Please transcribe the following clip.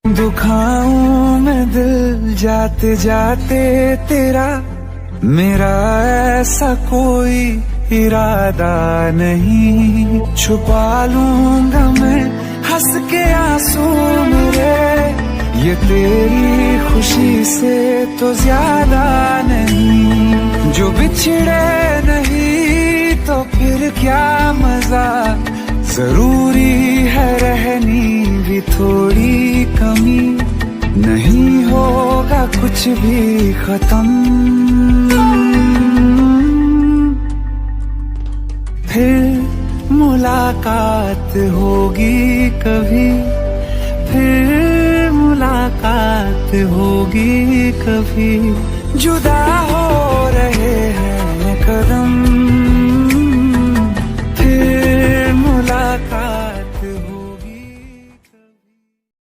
दुखाऊं मैं दिल जाते जाते तेरा, मेरा ऐसा कोई इरादा नहीं। छुपा लूंगा मैं हंस के आंसू मेरे, ये तेरी खुशी से तो ज्यादा नहीं। जो बिछड़े नहीं तो फिर क्या मजा, जरूरी है रहनी भी थोड़ी कमी। नहीं होगा कुछ भी खत्म, फिर मुलाकात होगी कभी, फिर मुलाकात होगी कभी। जुदा हो रहे हैं कदम,